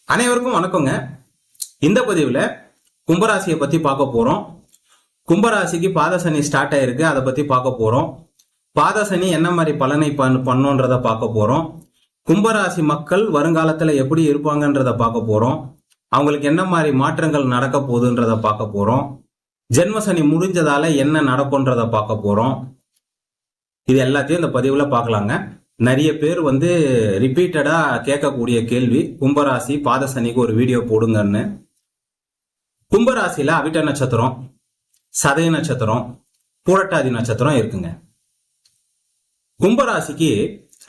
அனைவருக்கும் வணக்கங்க. இந்த பதிவில் கும்பராசியை பற்றி பார்க்க போகிறோம். கும்பராசிக்கு பாதசனி ஸ்டார்ட் ஆயிருக்கு, அதை பற்றி பார்க்க போகிறோம். பாதசனி என்ன மாதிரி பலனை பண்ணுன்றதை பார்க்க போகிறோம். கும்பராசி மக்கள் வருங்காலத்தில் எப்படி இருப்பாங்கன்றதை பார்க்க போகிறோம். அவங்களுக்கு என்ன மாதிரி மாற்றங்கள் நடக்க போகுதுன்றதை பார்க்க போகிறோம். ஜென்மசனி முடிஞ்சதால என்ன நடக்கும்ன்றதை பார்க்க போகிறோம். இது எல்லாத்தையும் இந்த பதிவில் பார்க்கலாங்க. நிறைய பேர் ரிப்பீட்டடா கேட்கக்கூடிய கேள்வி, கும்பராசி பாதசனிக்கு ஒரு வீடியோ போடுங்கன்னு. கும்பராசியில அவிட்ட நட்சத்திரம், சதய நட்சத்திரம், பூரட்டாதி நட்சத்திரம் இருக்குங்க. கும்பராசிக்கு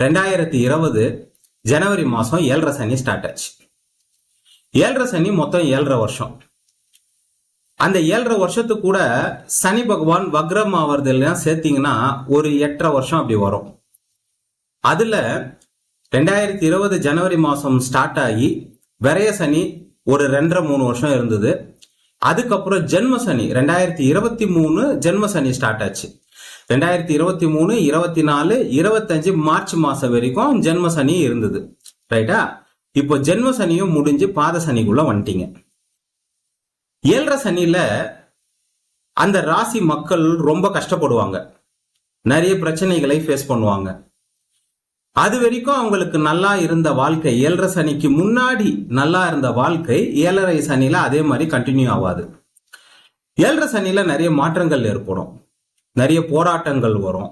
2020 ஜனவரி மாசம் 7.5 சனி ஸ்டார்ட் ஆச்சு. 7.5 சனி மொத்தம் 7.5 வருஷம். அந்த 7.5 வருஷத்துக்கு கூட சனி பகவான் வக்ரம் ஆவறதெல்லாம் சேர்த்தீங்கன்னா ஒரு 8.5 வருஷம் அப்படி வரும். அதுல 2020 ஜனவரி மாசம் ஸ்டார்ட் ஆகி விரய சனி ஒரு 2.5-3 வருஷம் இருந்தது. அதுக்கப்புறம் ஜென்ம சனி 2023 ஜென்ம சனி ஸ்டார்ட் ஆச்சு. 2023, 24, 25 மார்ச் மாசம் வரைக்கும் ஜென்ம சனி இருந்தது. ரைட்டா? இப்போ ஜென்ம சனியும் முடிஞ்சு பாத சனிக்குள்ள வந்துட்டீங்க. 7.5 சனியில அந்த ராசி மக்கள் ரொம்ப கஷ்டப்படுவாங்க, நிறைய பிரச்சனைகளை ஃபேஸ் பண்ணுவாங்க. அது வரைக்கும் அவங்களுக்கு நல்லா இருந்த வாழ்க்கை, 7.5 சனிக்கு முன்னாடி நல்லா இருந்த வாழ்க்கை 7.5 சனியில அதே மாதிரி கண்டினியூ ஆகாது. 7.5 சனியில நிறைய மாற்றங்கள் ஏற்படும், நிறைய போராட்டங்கள் வரும்.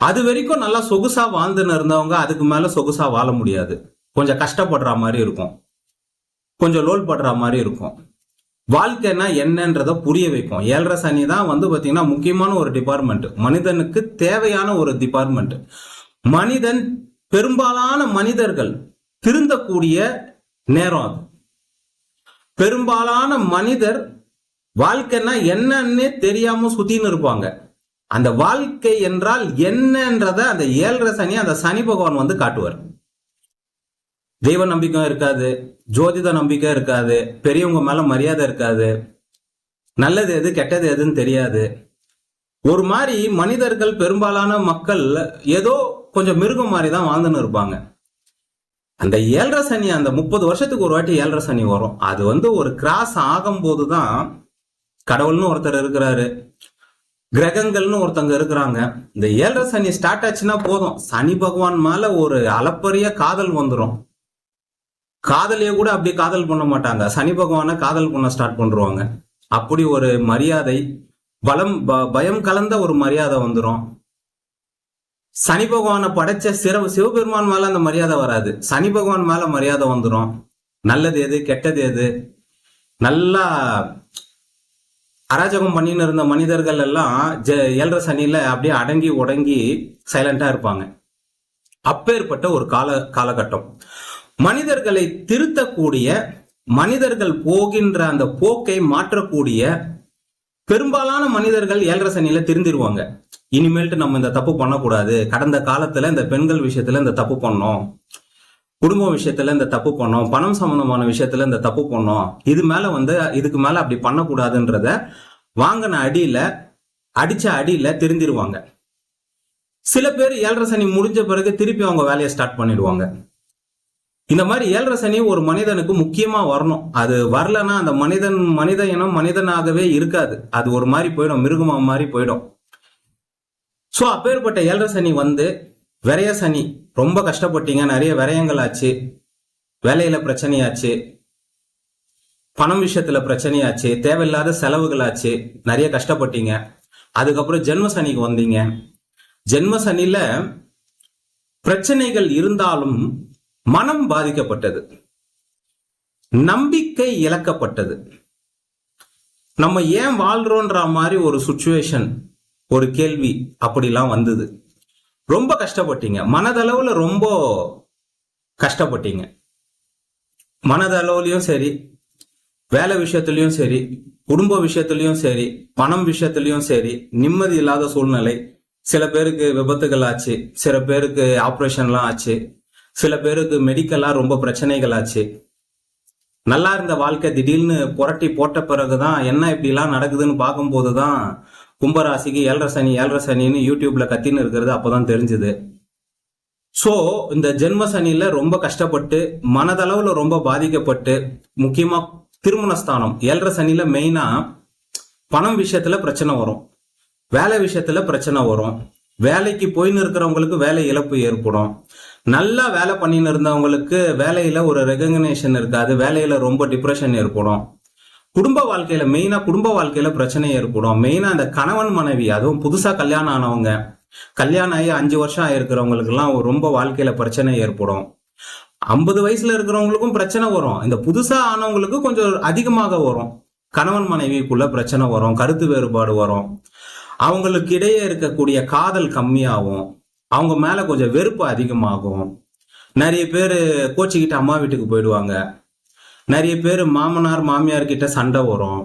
அது வரைக்கும் நல்லா சொகுசா வாழ்ந்துன்னு இருந்தவங்க அதுக்கு மேல சொகுசா வாழ முடியாது. கொஞ்சம் கஷ்டப்படுற மாதிரி இருக்கும், கொஞ்சம் லோல் படுற மாதிரி இருக்கும். வாழ்க்கைனா என்னன்றத புரிய வைக்கும். 7.5 சனி தான் பாத்தீங்கன்னா முக்கியமான ஒரு டிபார்ட்மெண்ட், மனிதனுக்கு தேவையான ஒரு டிபார்ட்மெண்ட். மனிதன், பெரும்பாலான மனிதர்கள் திருந்தக்கூடிய நேரம் அது. பெரும்பாலான மனிதர் வாழ்க்கைன்னா என்னன்னே தெரியாம சுத்தின்னு இருப்பாங்க. அந்த வாழ்க்கை என்றால் என்னன்றத அந்த 7.5 சனி, அந்த சனி பகவான் காட்டுவார். தெய்வ நம்பிக்கை இருக்காது, ஜோதிட நம்பிக்கை இருக்காது, பெரியவங்க மேல மரியாதை இருக்காது, நல்லது எது கெட்டது எதுன்னு தெரியாது. ஒரு மாதிரி மனிதர்கள், பெரும்பாலான மக்கள் ஏதோ கொஞ்சம் மிருகம் மாதிரி தான் வாழ்ந்துன்னு இருப்பாங்க. அந்த 7.5 சனி, அந்த 30 வருஷத்துக்கு ஒரு வாட்டி 7.5 சனி வரும். அது ஒரு கிராஸ் ஆகும் போதுதான் கடவுள்னு ஒருத்தர் இருக்கிறாரு, கிரகங்கள்னு ஒருத்தங்க இருக்கிறாங்க. இந்த 7.5 சனி ஸ்டார்ட் ஆச்சுன்னா போதும், சனி பகவான் மேல ஒரு அளப்பரிய காதல் வந்துடும். காதலிய கூட அப்படி காதல் பண்ண மாட்டாங்க, சனி பகவான காதல் பண்ண ஸ்டார்ட் பண்ணுவாங்க. அப்படி ஒரு மரியாதை, பயம் கலந்த ஒரு மரியாதை வந்துடும். சனி பகவானை படைச்ச சிவபெருமான் மேல அந்த மரியாதை வராது, சனி பகவான் மேல மரியாதை வந்துடும். நல்லது எது கெட்டது எது, நல்லா அராஜகம் பண்ணின்னு இருந்த மனிதர்கள் எல்லாம் 7.5 சனியில அப்படியே அடங்கி உடங்கி சைலண்டா இருப்பாங்க. அப்பேற்பட்ட ஒரு காலகட்டம். மனிதர்களை திருத்தக்கூடிய, மனிதர்கள் போகின்ற அந்த போக்கை மாற்றக்கூடிய பெரும்பாலான மனிதர்கள் 7.5 சனியில திருந்திருவாங்க. இனிமேல்ட்டு நம்ம இந்த தப்பு பண்ணக்கூடாது, கடந்த காலத்துல இந்த பெண்கள் விஷயத்துல இந்த தப்பு பண்ணோம், குடும்ப விஷயத்துல இந்த தப்பு பண்ணோம், பணம் சம்பந்தமான விஷயத்துல இந்த தப்பு பண்ணோம், இதுக்கு மேல அப்படி பண்ணக்கூடாதுன்றத வாங்கின அடிச்ச அடியில திருந்திருவாங்க. சில பேர் 7.5 சனி முடிஞ்ச பிறகு திருப்பி அவங்க வேலையை ஸ்டார்ட் பண்ணிடுவாங்க. இந்த மாதிரி 7.5 சனி ஒரு மனிதனுக்கு முக்கியமா வரணும். அது வரலன்னா அந்த மனித இனம் மனிதனாகவே இருக்காது, அது ஒரு மாதிரி போயிடும், மிருகமா மாதிரி போயிடும். சோ அப்பேற்பட்ட 7.5 சனி விரய சனி, ரொம்ப கஷ்டப்பட்டீங்க, நிறைய விரயங்கள் ஆச்சு, வேலையில பிரச்சனையாச்சு, பணம் விஷயத்துல பிரச்சனையாச்சு, தேவையில்லாத செலவுகள் ஆச்சு, நிறைய கஷ்டப்பட்டீங்க. அதுக்கப்புறம் ஜென்ம சனிக்கு வந்தீங்க. ஜென்ம சனில பிரச்சனைகள் இருந்தாலும் மனம் பாதிக்கப்பட்டது, நம்பிக்கை இழக்கப்பட்டது. நம்ம ஏன் வாழ்றோன்ற மாதிரி ஒரு சுச்சுவேஷன், ஒரு கேள்வி அப்படிலாம் வந்தது. ரொம்ப கஷ்டப்பட்டீங்க, மனதளவுல ரொம்ப கஷ்டப்பட்டீங்க. மனதளவுலயும் சரி, வேலை விஷயத்திலயும் சரி, குடும்ப விஷயத்திலயும் சரி, பணம் விஷயத்திலயும் சரி, நிம்மதி இல்லாத சூழ்நிலை. சில பேருக்கு விபத்துகள் ஆச்சு, சில பேருக்கு ஆப்ரேஷன்லாம் ஆச்சு, சில பேருக்கு மெடிக்கலா ரொம்ப பிரச்சனைகள் ஆச்சு. நல்லா இருந்த வாழ்க்கை திடீர்னு புரட்டி போட்ட பிறகுதான் என்ன இப்படி எல்லாம் நடக்குதுன்னு பார்க்கும்போதுதான் கும்பராசிக்கு 7.5 சனி 7.5 சனின்னு யூடியூப்ல கத்தின்னு இருக்கிறது அப்பதான் தெரிஞ்சுது. ஸோ இந்த ஜென்ம சனியில ரொம்ப கஷ்டப்பட்டு மனதளவுல ரொம்ப பாதிக்கப்பட்டு, முக்கியமா திருமணஸ்தானம் 7.5 சனியில மெயினா பணம் விஷயத்துல பிரச்சனை வரும், வேலை விஷயத்துல பிரச்சனை வரும், வேலைக்கு போயின்னு இருக்கிறவங்களுக்கு வேலை இழப்பு ஏற்படும், நல்லா வேலை பண்ணின்னு இருந்தவங்களுக்கு வேலையில ஒரு ரெகக்னேஷன் இருக்காது, வேலையில ரொம்ப டிப்ரெஷன் ஏற்படும், குடும்ப வாழ்க்கையில மெயினா குடும்ப வாழ்க்கையில பிரச்சனை ஏற்படும். மெயினா அந்த கணவன் மனைவி, அதுவும் புதுசா கல்யாணம் ஆனவங்க, கல்யாணம் ஆகி 5 வருஷம் ஆயிருக்கிறவங்களுக்கு எல்லாம் ரொம்ப வாழ்க்கையில பிரச்சனை ஏற்படும். 50 வயசுல இருக்கிறவங்களுக்கும் பிரச்சனை வரும், இந்த புதுசா ஆனவங்களுக்கு கொஞ்சம் அதிகமாக வரும். கணவன் மனைவிக்குள்ள பிரச்சனை வரும், கருத்து வேறுபாடு வரும், அவங்களுக்கு இடையே இருக்கக்கூடிய காதல் கம்மியாகும், அவங்க மேல கொஞ்சம் வெறுப்பு அதிகமாகும். நிறைய பேர் கோச்சிக்கிட்டு அம்மா வீட்டுக்கு போயிடுவாங்க, நிறைய பேர் மாமனார் மாமியார் கிட்ட சண்டை வரும்,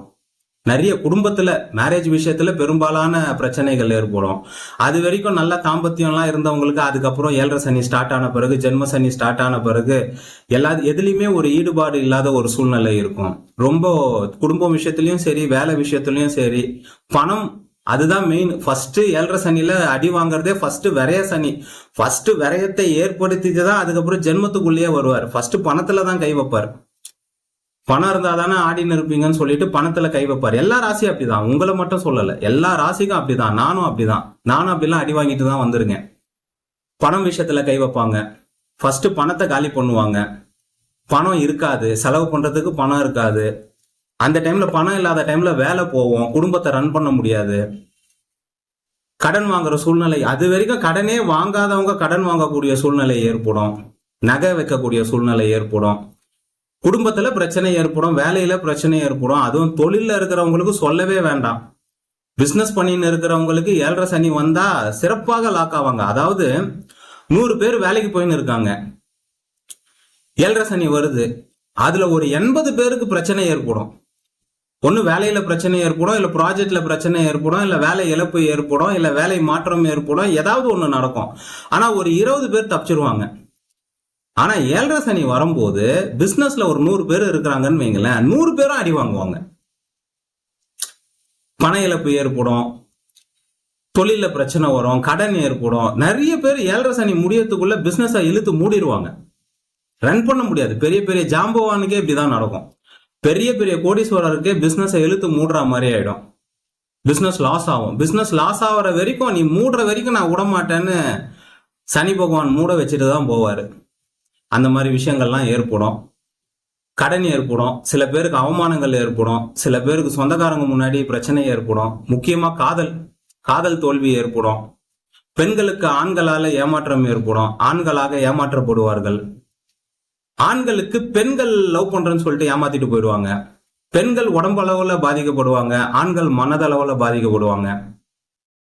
நிறைய குடும்பத்துல மேரேஜ் விஷயத்துல பெரும்பாலான பிரச்சனைகள் ஏற்படும். அது வரைக்கும் நல்ல தாம்பத்தியம்லாம் இருந்தவங்களுக்கு அதுக்கப்புறம் 7.5 சனி ஸ்டார்ட் ஆன பிறகு, ஜென்ம சனி ஸ்டார்ட் ஆன பிறகு எதுலையுமே ஒரு ஈடுபாடு இல்லாத ஒரு சூழ்நிலை இருக்கும். ரொம்ப குடும்ப விஷயத்திலயும் சரி, வேலை விஷயத்திலயும் சரி, பணம் அதுதான் மெயின். ஃபர்ஸ்ட் 7.5 சனியில அடி வாங்குறதே ஃபர்ஸ்ட் விரய சனி. ஃபர்ஸ்ட் விரயத்தை ஏற்படுத்திட்டு தான் அதுக்கப்புறம் ஜென்மத்துக்குள்ளேயே வருவார். ஃபர்ஸ்ட் பணத்துல தான் கை வைப்பார். பணம் இருந்தா தானே ஆடின்னு இருப்பீங்கன்னு சொல்லிட்டு பணத்துல கை வைப்பார். எல்லா ராசியும் அப்படிதான், உங்களை மட்டும் சொல்லல, எல்லா ராசிக்கும் அப்படிதான். நானும் அப்படிலாம் அடி வாங்கிட்டு தான் வந்திருக்கேன். பணம் விஷயத்துல கை வைப்பாங்க, ஃபர்ஸ்ட் பணத்தை காலி பண்ணுவாங்க, பணம் இருக்காது, செலவு பண்றதுக்கு பணம் இருக்காது, அந்த டைம்ல பணம் இல்லாத டைம்ல வேலை போவோம், குடும்பத்தை ரன் பண்ண முடியாது, கடன் வாங்குற சூழ்நிலை, அது வரைக்கும் கடனே வாங்காதவங்க கடன் வாங்கக்கூடிய சூழ்நிலை ஏற்படும், நகை வைக்கக்கூடிய சூழ்நிலை ஏற்படும், குடும்பத்துல பிரச்சனை ஏற்படும், வேலையில பிரச்சனை ஏற்படும். அதுவும் தொழில இருக்கிறவங்களுக்கு சொல்லவே வேண்டாம். பிசினஸ் பண்ணின்னு இருக்கிறவங்களுக்கு 7.5 சனி வந்தா சிறப்பாக லாக் ஆவாங்க. அதாவது 100 பேர் வேலைக்கு போயின்னு இருக்காங்க, 7.5 சனி வருது, அதுல ஒரு 80 பேருக்கு பிரச்சனை ஏற்படும். ஒண்ணு வேலையில பிரச்சனை ஏற்படும், இல்ல ப்ராஜெக்ட்ல பிரச்சனை ஏற்படும், இல்ல வேலை இழப்பு ஏற்படும், இல்ல வேலை மாற்றம் ஏற்படும், ஏதாவது ஒண்ணு நடக்கும். ஆனா ஒரு 20 பேர் தப்பிச்சிருவாங்க. ஆனா 7.5 சனி வரும்போது பிசினஸ்ல ஒரு 100 பேர் இருக்கிறாங்கன்னு வைங்களேன், 100 பேரும் அடி வாங்குவாங்க. பண இழப்பு ஏற்படும், தொழில பிரச்சனை வரும், கடன் ஏற்படும். நிறைய பேர் 7.5 சனி முடியறதுக்குள்ள பிசினஸ் இழுத்து மூடிடுவாங்க, ரன் பண்ண முடியாது. பெரிய பெரிய ஜாம்பவானுக்கே இப்படிதான் நடக்கும். பெரிய பெரிய கோடீஸ்வரருக்கே பிசினஸ் இழுத்து மூடுற மாதிரி ஆயிடும், பிசினஸ் லாஸ் ஆகும். பிசினஸ் லாஸ் ஆகிற வரைக்கும், நீ மூடுற வரைக்கும் நான் விட மாட்டேன்னு சனி பகவான் மூட வச்சுட்டு தான் போவாரு. அந்த மாதிரி விஷயங்கள்லாம் ஏற்படும், கடன் ஏற்படும், சில பேருக்கு அவமானங்கள் ஏற்படும், சில பேருக்கு சொந்தக்காரங்க முன்னாடி பிரச்சனை ஏற்படும், முக்கியமா காதல் தோல்வி ஏற்படும், பெண்களுக்கு ஆண்களால ஏமாற்றம் ஏற்படும், ஆண்களாக ஏமாற்றப்படுவார்கள், ஆண்களுக்கு பெண்கள் லவ் பண்றேன்னு சொல்லிட்டு ஏமாத்திட்டு போயிடுவாங்க, பெண்கள் உடம்பளவுல பாதிக்கப்படுவாங்க, ஆண்கள் மனதளவுல பாதிக்கப்படுவாங்க,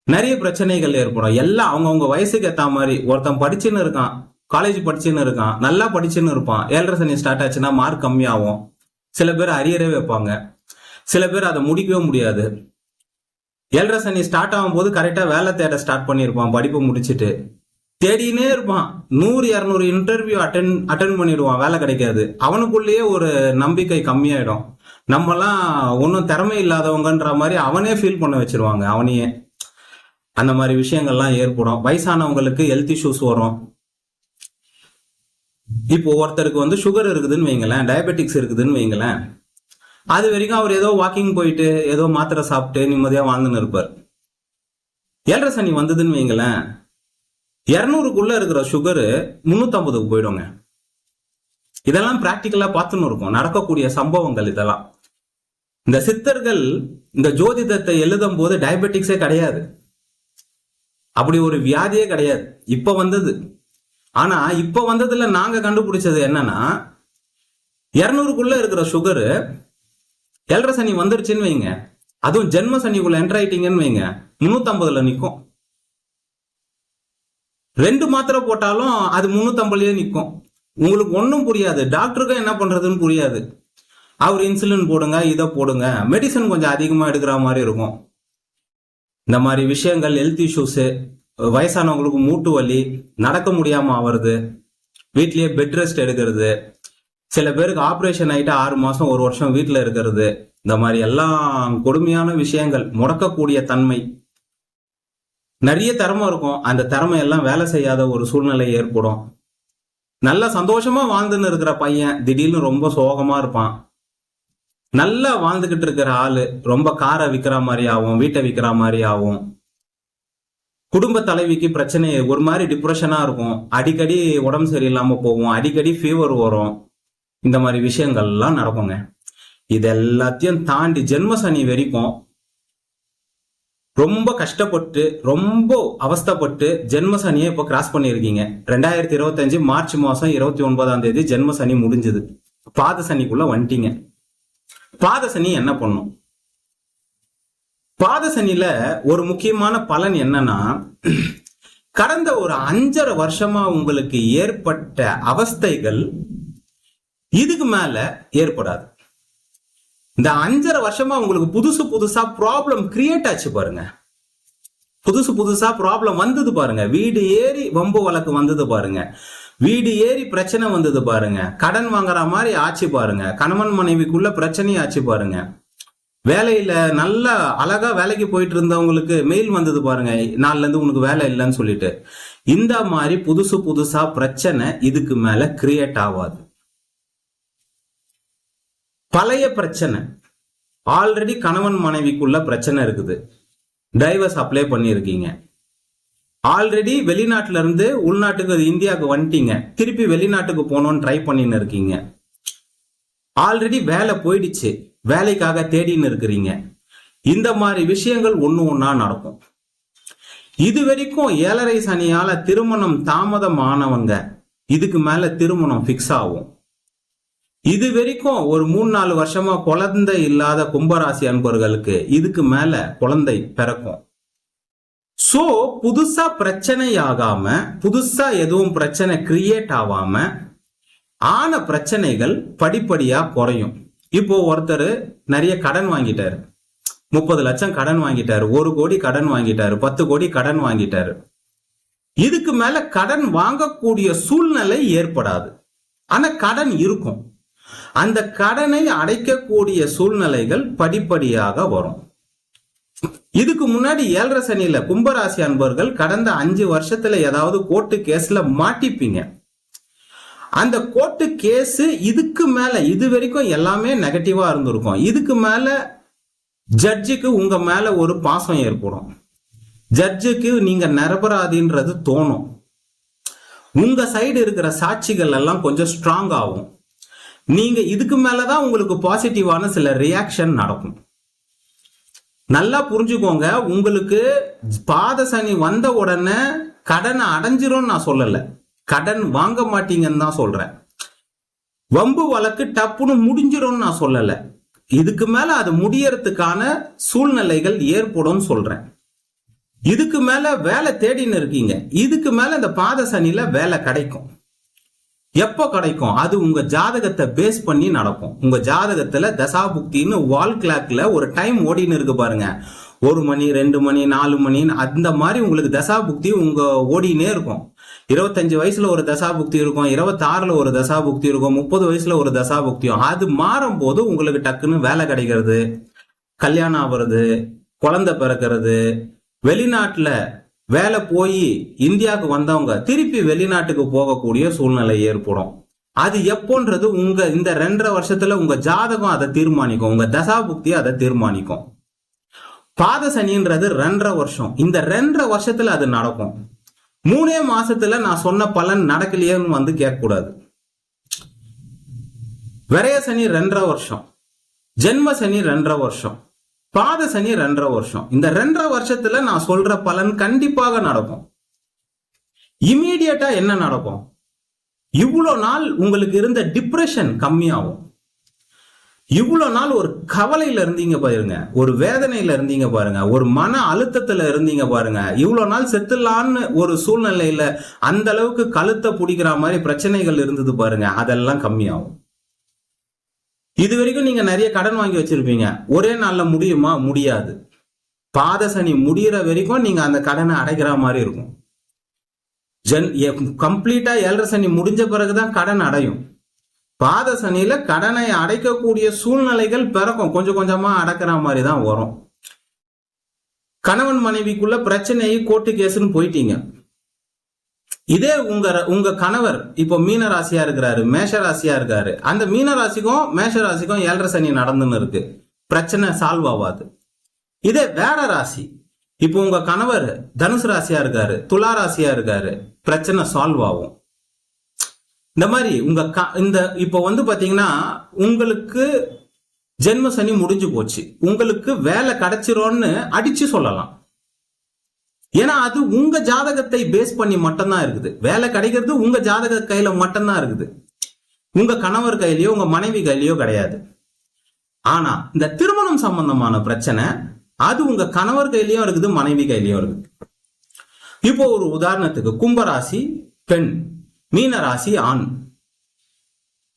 நிறைய பிரச்சனைகள் ஏற்படும். எல்லாம் அவங்கவுங்க வயசுக்கு ஏத்த மாதிரி. ஒருத்தன் படிச்சுன்னு இருக்கான், காலேஜ் படிச்சுன்னு இருக்கான், நல்லா படிச்சுன்னு இருப்பான், 7.5 சனி ஸ்டார்ட் ஆச்சுன்னா மார்க் கம்மியாகும், சில பேர் அரியரே வைப்பாங்க, சில பேர் அதை முடிக்கவே முடியாது. 7.5 சனி ஸ்டார்ட் ஆகும் போது கரெக்டா வேலை தேட ஸ்டார்ட் பண்ணிருப்பான், படிப்பு முடிச்சுட்டு தேடினே இருப்பான், 100-200 இன்டர்வியூ அட்டன் பண்ணிடுவான், வேலை கிடைக்காது. அவனுக்குள்ளேயே ஒரு நம்பிக்கை கம்மியாயிடும், நம்மலாம் ஒன்றும் திறமை இல்லாதவங்கன்ற மாதிரி அவனே ஃபீல் பண்ண வச்சிருவாங்க அவனையே. அந்த மாதிரி விஷயங்கள்லாம் ஏற்படும். வயசானவங்களுக்கு ஹெல்த் இஷ்யூஸ் வரும். இப்போ ஒருத்தருக்கு சுகர் இருக்குதுன்னு வைங்களேன், டயபெட்டிக்ஸ் இருக்குதுன்னு வைங்களேன், அது வரைக்கும் அவர் ஏதோ வாக்கிங் போயிட்டு ஏதோ மாத்திரை சாப்பிட்டு நிம்மதியா வாழ்ந்துன்னு இருப்பார். 7.5 சனி வந்ததுன்னு வைங்களேன், 200க்குள்ள இருக்கிற சுகரு 350க்கு போயிடுங்க. இதெல்லாம் பிராக்டிக்கலா பார்த்துன்னு இருக்கும், நடக்கக்கூடிய சம்பவங்கள் இதெல்லாம். இந்த சித்தர்கள் இந்த ஜோதிடத்தை எழுதும் போது டயபெட்டிக்ஸே கிடையாது, அப்படி ஒரு வியாதியே கிடையாது, இப்ப வந்தது. ஆனா இப்ப வந்ததுல நாங்க கண்டுபிடிச்சது என்னன்னா, 200க்குள்ள இருக்கிற சுகரு 7.5 சனி வந்துருச்சுன்னு வைங்க, அதுவும் ஜென்ம சனிக்குள்ள என்டர் ஆயிட்டீங்கன்னு வைங்க, 350ல நிக்கும். 2 மாத்திரை போட்டாலும் அது 350லயே நிக்கும். உங்களுக்கு ஒன்றும் புரியாது, டாக்டருக்கும் என்ன பண்றதுன்னு புரியாது. அவர் இன்சுலின் போடுங்க, இதை போடுங்க, மெடிசன் கொஞ்சம் அதிகமா எடுக்கிற மாதிரி இருக்கும். இந்த மாதிரி விஷயங்கள், ஹெல்த் இஷ்யூஸ், வயசானவங்களுக்கு மூட்டு வலி, நடக்க முடியாம ஆவறது, வீட்லயே பெட் ரெஸ்ட் எடுக்கிறது, சில பேருக்கு ஆப்ரேஷன் ஆயிட்டு 6 மாசம் 1 வருஷம் வீட்டுல இருக்கிறது, இந்த மாதிரி எல்லாம் கொடுமையான விஷயங்கள், முடக்கக்கூடிய தன்மை, நிறைய திறமை இருக்கும், அந்த திறமை எல்லாம் வேலை செய்யாத ஒரு சூழ்நிலை ஏற்படும். நல்ல சந்தோஷமா வாழ்ந்துன்னு இருக்கிற பையன் திடீர்னு ரொம்ப சோகமா இருப்பான். நல்லா வாழ்ந்துகிட்டு இருக்கிற ஆளு ரொம்ப காரை விற்கிற மாதிரி ஆகும், வீட்டை விற்கிற மாதிரி ஆகும். குடும்ப தலைவிக்கு பிரச்சனை, ஒரு மாதிரி டிப்ரெஷனா இருக்கும், அடிக்கடி உடம்பு சரியில்லாம போகும், அடிக்கடி ஃபீவர் வரும். இந்த மாதிரி விஷயங்கள்லாம் நடக்குங்க. இது எல்லாத்தையும் தாண்டி ஜென்ம சனி வரைக்கும் ரொம்ப கஷ்டப்பட்டு ரொம்ப அவஸ்தப்பட்டு ஜென்ம சனியை இப்போ கிராஸ் பண்ணியிருக்கீங்க. 2025 மார்ச் மாசம் 29ஆம் தேதி ஜென்ம சனி முடிஞ்சது. பாத சனிக்குள்ள வந்துட்டீங்க. பாத சனி என்ன பண்ணும்? பாத சனியில ஒரு முக்கியமான பலன் என்னன்னா, கடந்த ஒரு 5.5 வருஷமா உங்களுக்கு ஏற்பட்ட அவஸ்தைகள் இதுக்கு மேல ஏற்படாது. இந்த 5.5 வருஷமா உங்களுக்கு புதுசு புதுசா ப்ராப்ளம் கிரியேட் ஆச்சு பாருங்க. புதுசு புதுசா ப்ராப்ளம் வந்தது பாருங்க. வீடு ஏறி வம்பு வழக்கு வந்தது பாருங்க. வீடு ஏறி பிரச்சனை வந்தது பாருங்க. கடன் வாங்குற மாதிரி ஆச்சு பாருங்க. கணவன் மனைவிக்குள்ள பிரச்சனை ஆச்சு பாருங்க. வேலையில நல்லா அழகா வேலைக்கு போயிட்டு இருந்தவங்களுக்கு மெயில் வந்தது பாருங்க, நாள்ல இருந்து உனக்கு வேலை இல்லைன்னு சொல்லிட்டு. இந்த மாதிரி புதுசு புதுசா பிரச்சனை இதுக்கு மேல கிரியேட் ஆகாது. பழைய பிரச்சனை, ஆல்ரெடி கணவன் மனைவிக்குள்ள பிரச்சனை இருக்குது, டைவர்ஸ் அப்ளை பண்ணியிருக்கீங்க. ஆல்ரெடி வெளிநாட்டுல இருந்து உள்நாட்டுக்கு இந்தியாவுக்கு வந்துட்டீங்க, திருப்பி வெளிநாட்டுக்கு போகணும்னு ட்ரை பண்ணின்னு இருக்கீங்க. ஆல்ரெடி வேலை போயிடுச்சு, வேலைக்காக தேடின்னு இருக்கிறீங்க. இந்த மாதிரி விஷயங்கள் ஒண்ணு ஒண்ணா நடக்கும். இது வரைக்கும் 7.5 சனியால திருமணம் தாமதமானவங்க இதுக்கு மேல திருமணம் பிக்ஸ் ஆகும். இது வரைக்கும் ஒரு 3-4 வருஷமா குழந்தை இல்லாத கும்பராசி அன்பர்களுக்கு இதுக்கு மேல குழந்தை பிறக்கும். சோ புதுசா பிரச்சனை ஆகாம, புதுசா எதுவும் பிரச்சனை கிரியேட் ஆகாம ஆன பிரச்சனைகள் படிப்படியா குறையும். இப்போ ஒருத்தர் நிறைய கடன் வாங்கிட்டாரு, 30 லட்சம் கடன் வாங்கிட்டாரு, 1 கோடி கடன் வாங்கிட்டாரு, 10 கோடி கடன் வாங்கிட்டாரு. இதுக்கு மேல கடன் வாங்கக்கூடிய சூழ்நிலை ஏற்படாது. ஆனா கடன் இருக்கும். அந்த கடனை அடைக்கக்கூடிய சூழ்நிலைகள் படிப்படியாக வரும். இதுக்கு முன்னாடி 7.5 சனியில கும்பராசி அன்பர்கள் கடந்த 5 வருஷத்துல ஏதாவது கோர்ட்டு கேஸ்ல மாட்டிப்பீங்க. அந்த கோர்ட்டு கேஸ் இதுக்கு மேல, இது வரைக்கும் எல்லாமே நெகட்டிவா இருந்திருக்கும். இதுக்கு மேல ஜட்ஜுக்கு உங்க மேல ஒரு பாசம் ஏற்படும். ஜட்ஜுக்கு நீங்க நிரபராதின்றது தோணும். உங்க சைடு இருக்கிற சாட்சிகள் எல்லாம் கொஞ்சம் ஸ்ட்ராங் ஆகும். நீங்க இதுக்கு மேலதான் உங்களுக்கு பாசிட்டிவான சில ரியாக்ஷன் நடக்கும். நல்லா புரிஞ்சுக்கோங்க. உங்களுக்கு பாத சனி வந்த உடனே கடனை அடைஞ்சிரும் நான் சொல்லல, கடன் வாங்க மாட்டீங்கன்னு தான் சொல்றேன். வம்பு வழக்கு டப்புன்னு முடிஞ்சிரும் நான் சொல்லல. இதுக்கு மேல அது முடியறதுக்கான சூழ்நிலைகள் ஏற்படும் சொல்றேன். இதுக்கு மேல வேலை தேடின்னு இருக்கீங்க, இதுக்கு மேல இந்த பாத சனியில வேலை கிடைக்கும். எப்போ கிடைக்கும்? அது உங்க ஜாதகத்தை பேஸ் பண்ணி நடக்கும். உங்க ஜாதகத்துல தசாபுக்தின்னு வால் கிளாக்ல ஒரு டைம் ஓடின்னு இருக்கு பாருங்க. 1 மணி 2 மணி 4 மணி அந்த மாதிரி உங்களுக்கு தசாபுக்தி உங்க ஓடினே இருக்கும். 25 வயசுல ஒரு தசாபுக்தி இருக்கும், 26ல ஒரு தசாபுக்தி இருக்கும், 30 வயசுல ஒரு தசாபுக்தியும். அது மாறும் போது உங்களுக்கு டக்குன்னு வேலை கிடைக்கிறது, கல்யாணம் ஆகுறது, குழந்தை பிறக்கிறது, வெளிநாட்டுல வேலை போய் இந்தியாவுக்கு வந்தவங்க திருப்பி வெளிநாட்டுக்கு போகக்கூடிய சூழ்நிலை ஏற்படும். அது எப்போன்றது உங்க இந்த 2.5 வருஷத்துல உங்க ஜாதகம் அதை தீர்மானிக்கும், உங்க தசாபுக்தி அதை தீர்மானிக்கும். பாத சனின்றது 2.5 வருஷம். இந்த 2.5 வருஷத்துல அது நடக்கும். 3 மாசத்துல நான் சொன்ன பலன் நடக்கலையேன்னு வந்து கேட்க கூடாது. விரய சனி 2.5 வருஷம், ஜென்ம சனி 2.5 வருஷம், பாத சனி 2.5 வருஷம். இந்த 2.5 வருஷத்துல நான் சொல்ற பலன் கண்டிப்பாக நடக்கும். இமீடியட்டா என்ன நடக்கும்? இவ்வளவு நாள் உங்களுக்கு இருந்த டிப்ரெஷன் கம்மியாகும். இவ்வளவு நாள் ஒரு கவலையில இருந்தீங்க பாருங்க, ஒரு வேதனையில இருந்தீங்க பாருங்க, ஒரு மன அழுத்தத்துல இருந்தீங்க பாருங்க, இவ்வளவு நாள் செத்துலான்னு ஒரு சூழ்நிலையில அந்த அளவுக்கு கழுத்தை பிடிக்கிற மாதிரி பிரச்சனைகள் இருந்தது பாருங்க, அதெல்லாம் கம்மியாகும். இது வரைக்கும் நீங்க நிறைய கடன் வாங்கி வச்சிருப்பீங்க, ஒரே நாள்ல முடியுமா? முடியாது. பாத சனி முடிகிற வரைக்கும் நீங்க அந்த கடனை அடைக்கிற மாதிரி இருக்கும். கம்ப்ளீட்டா 7.5 சனி முடிஞ்ச பிறகுதான் கடன் அடையும். பாத சனியில கடனை அடைக்கக்கூடிய சூழ்நிலைகள் பிறக்கும், கொஞ்சம் கொஞ்சமா அடக்கிற மாதிரி தான் வரும். கணவன் மனைவிக்குள்ள பிரச்சனை கோர்ட்டு கேஸ்ன்னு போயிட்டீங்க. இதே உங்க கணவர் இப்போ மீன ராசியா இருக்கிறாரு, மேஷ ராசியா இருக்காரு. அந்த மீன ராசிக்கும் மேஷ ராசிக்கும் 7.5 சனி நடந்துன்னு இருக்கு, பிரச்சனை சால்வ் ஆகாது. இதே வேற ராசி, இப்போ உங்க கணவர் தனுசு ராசியா இருக்காரு, துலா ராசியா இருக்காரு, பிரச்சனை சால்வ் ஆகும். இந்த மாதிரி இந்த இப்போ பாத்தீங்கன்னா உங்களுக்கு ஜென்ம சனி முடிஞ்சு போச்சு, உங்களுக்கு வேலை கிடைச்சிரும்னு அடிச்சு சொல்லலாம். ஏன்னா அது உங்க ஜாதகத்தை பேஸ் பண்ணி மட்டும்தான் இருக்குது. வேலை கிடைக்கிறது உங்க ஜாதக கையில மட்டும்தான் இருக்குது, உங்க கணவர் கையிலயோ உங்க மனைவி கையிலயோ கிடையாது. ஆனா இந்த திருமணம் சம்பந்தமான பிரச்சனை அது உங்க கணவர் கையிலயும் இருக்குது, மனைவி கையிலயும் இருக்குது. இப்போ ஒரு உதாரணத்துக்கு கும்பராசி பெண், மீன ராசி ஆண்,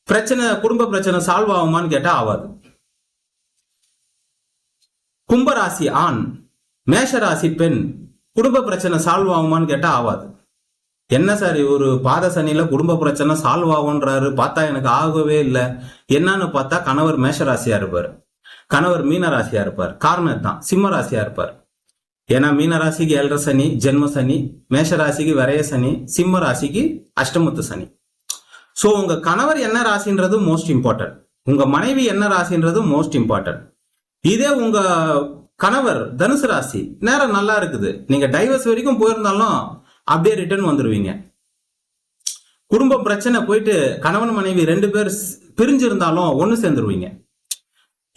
பிரச்சனை குடும்ப பிரச்சனை சால்வ் ஆகுமான்னு கேட்டா ஆகாது. கும்பராசி ஆண், மேஷராசி பெண், குடும்ப பிரச்சனை சால்வ் ஆகுமான்னு கேட்டா ஆகாது. என்ன சார் ஒரு பாத சனியில குடும்ப பிரச்சனை சால்வ் ஆகுன்றாரு, பார்த்தா எனக்கு ஆகவே இல்லை. என்னன்னு பார்த்தா கணவர் மேஷராசியா இருப்பார், கணவர் மீன ராசியா இருப்பார். காரணம் தான் சிம்ம ராசியா இருப்பார். ஏன்னா மீன ராசிக்கு 7.5 சனி ஜென்ம சனி, மேஷ ராசிக்கு விரய சனி, சிம்ம ராசிக்கு அஷ்டமத்து சனி. சோ உங்க கணவர் என்ன ராசின்றது மோஸ்ட் இம்பார்ட்டன்ட், உங்க மனைவி என்ன ராசின்றது மோஸ்ட் இம்பார்ட்டன்ட். இதே உங்க கணவர் தனுசு ராசி, நேரம் நல்லா இருக்குது, நீங்க டைவர்ஸ் வரைக்கும் போயிருந்தாலும் அப்படியே ரிட்டர்ன் வந்துருவீங்க. குடும்ப பிரச்சனை போயிட்டு கணவன் மனைவி 2 பேர் பிரிஞ்சிருந்தாலும் ஒன்னு சேர்ந்துருவீங்க.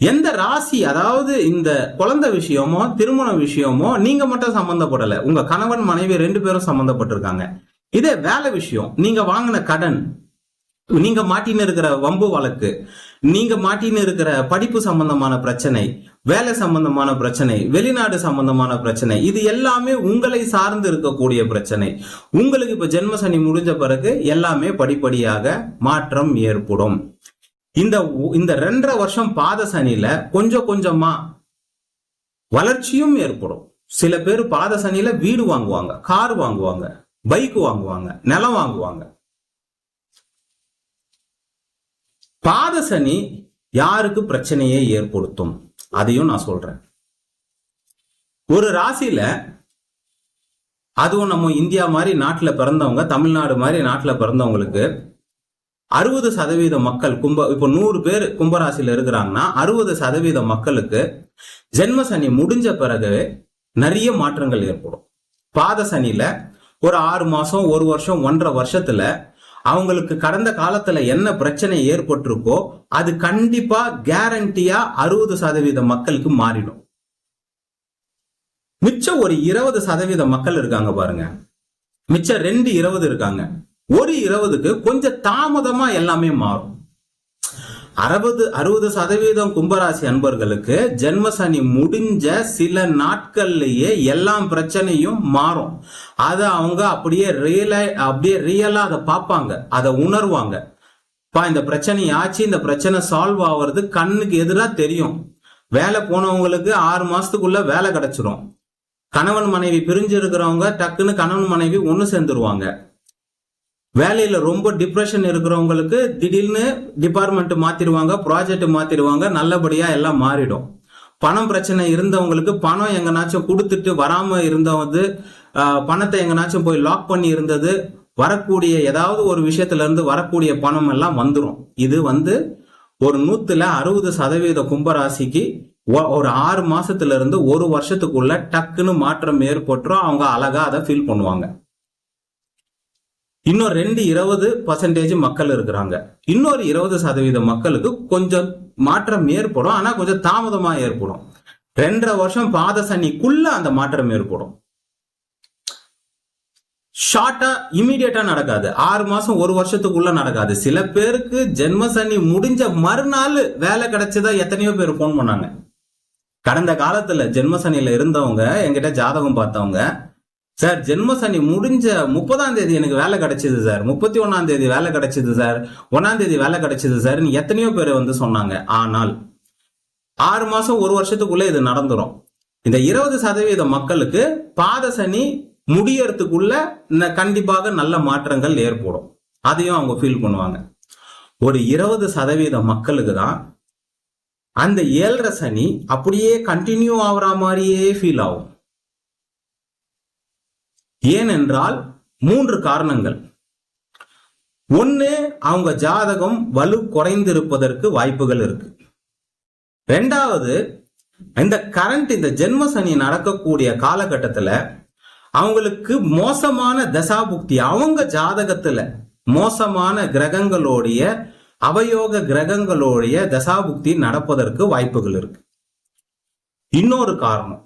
எந்த ராசி, அதாவது இந்த குழந்தை விஷயமோ திருமண விஷயமோ நீங்க மட்டும் சம்பந்தப்படல, உங்க கணவன் மனைவி 2 பேரும் சம்பந்தப்பட்டிருக்காங்க. இதே வேலை விஷயம், நீங்க வாங்கின கடன், நீங்க மாட்டின்னு இருக்கிற வம்பு வழக்கு, நீங்க மாட்டின்னு இருக்கிற படிப்பு சம்பந்தமான பிரச்சனை, வேலை சம்பந்தமான பிரச்சனை, வெளிநாடு சம்பந்தமான பிரச்சனை, இது எல்லாமே உங்களை சார்ந்து இருக்கக்கூடிய பிரச்சனை. உங்களுக்கு இப்ப ஜென்ம சனி முடிஞ்ச பிறகு எல்லாமே படிப்படியாக மாற்றம் ஏற்படும். இந்த 2.5 வருஷம் பாத சனியில கொஞ்சம் கொஞ்சமா வளர்ச்சியும் ஏற்படும். சில பேர் பாத சனியில வீடு வாங்குவாங்க, கார் வாங்குவாங்க, பைக் வாங்குவாங்க, நிலம் வாங்குவாங்க. பாத சனி யாருக்கு பிரச்சனையை ஏற்படுத்தும் அதையும் நான் சொல்றேன். ஒரு ராசியில, அதுவும் நம்ம இந்தியா மாதிரி நாட்டுல பிறந்தவங்க, தமிழ்நாடு மாதிரி நாட்டுல பிறந்தவங்களுக்கு 60% மக்கள் இப்போ 100 பேர் கும்பராசியில இருக்கிறாங்கன்னா 60% மக்களுக்கு ஜென்ம சனி முடிஞ்ச பிறகு நிறைய மாற்றங்கள் ஏற்படும். பாத சனியில ஒரு 6 மாசம், 1 வருஷம், 1.5 வருஷத்துல அவங்களுக்கு கடந்த காலத்துல என்ன பிரச்சனை ஏற்பட்டிருக்கோ அது கண்டிப்பா கேரண்டியா 60% மக்களுக்கு மாறிடும். மிச்சம் ஒரு 20% மக்கள் இருக்காங்க பாருங்க, மிச்சம் 20 இருக்காங்க. ஒரு 20க்கு கொஞ்சம் தாமதமா எல்லாமே மாறும். 60% கும்பராசி அன்பர்களுக்கு ஜென்ம சனி முடிஞ்ச சில நாட்கள்லயே எல்லாம் பிரச்சனையும் மாறும். அதை அவங்க அப்படியே ரியலா அதை பார்ப்பாங்க, அதை உணர்வாங்க. இந்த பிரச்சனை ஆச்சு, இந்த பிரச்சனை சால்வ் ஆகுறது கண்ணுக்கு எதிரா தெரியும். வேலை போனவங்களுக்கு 6 மாசத்துக்குள்ள வேலை கிடைச்சிரும். கணவன் மனைவி பிரிஞ்சு இருக்கிறவங்க டக்குன்னு கணவன் மனைவி ஒன்னு சேர்ந்துருவாங்க. வேலையில ரொம்ப டிப்ரெஷன் இருக்கிறவங்களுக்கு திடீர்னு டிபார்ட்மெண்ட் மாத்திடுவாங்க, ப்ராஜெக்ட் மாத்திடுவாங்க, நல்லபடியா எல்லாம் மாறிடும். பணம் பிரச்சனை இருந்தவங்களுக்கு பணம் எங்கனாச்சும் கொடுத்துட்டு வராம இருந்தவது, பணத்தை எங்கனாச்சும் போய் லாக் பண்ணி இருந்தது, வரக்கூடிய ஏதாவது ஒரு விஷயத்துல இருந்து வரக்கூடிய பணம் எல்லாம் வந்துடும். இது ஒரு 100% கும்பராசிக்கு ஒரு 6 மாசத்துல இருந்து 1 வருஷத்துக்குள்ள டக்குன்னு மாற்றம் ஏற்பட்டுரும். அவங்க அழகா அதை ஃபீல் பண்ணுவாங்க. இன்னும் 20% மக்கள் இருக்கிறாங்க. இன்னொரு 20% மக்களுக்கு கொஞ்சம் மாற்றம் ஏற்படும், ஆனா கொஞ்சம் தாமதமா ஏற்படும். 2.5 வருஷம் பாத சனிக்குள்ள அந்த மாற்றம் ஏற்படும். ஷார்ட்டா இமீடியட்டா நடக்காது, 6 மாசம் 1 வருஷத்துக்குள்ள நடக்காது. சில பேருக்கு ஜென்ம சனி முடிஞ்ச மறுநாள் வேலை கிடைச்சதா எத்தனையோ பேர் போன் பண்ணாங்க. கடந்த காலத்துல ஜென்ம சனியில இருந்தவங்க என்கிட்ட ஜாதகம் பார்த்தவங்க, சார் ஜென்ம சனி முடிஞ்ச 30ஆம் தேதி எனக்கு வேலை கிடைச்சது சார், 31ஆம் தேதி வேலை கிடைச்சது சார், 1ஆம் தேதி வேலை கிடைச்சது சார், எத்தனையோ பேர் சொன்னாங்க. ஆனால் 6 மாசம் 1 வருஷத்துக்குள்ள இது நடந்துரும். இந்த 20% மக்களுக்கு பாத சனி முடியறதுக்குள்ள கண்டிப்பாக நல்ல மாற்றங்கள் ஏற்படும். அதையும் அவங்க ஃபீல் பண்ணுவாங்க. ஒரு 20% மக்களுக்கு தான் அந்த 7.5 சனி அப்படியே கண்டினியூ ஆகுற மாதிரியே ஃபீல் ஆகும். ஏனென்றால் 3 காரணங்கள். ஒன்னு, அவங்க ஜாதகம் வலு குறைந்திருப்பதற்கு வாய்ப்புகள் இருக்கு. 2வது, இந்த ஜென்ம சனி நடக்கக்கூடிய காலகட்டத்துல அவங்களுக்கு மோசமான தசாபுக்தி, அவங்க ஜாதகத்துல மோசமான கிரகங்களுடைய அவயோக கிரகங்களுடைய தசாபுக்தி நடப்பதற்கு வாய்ப்புகள் இருக்கு. இன்னொரு காரணம்,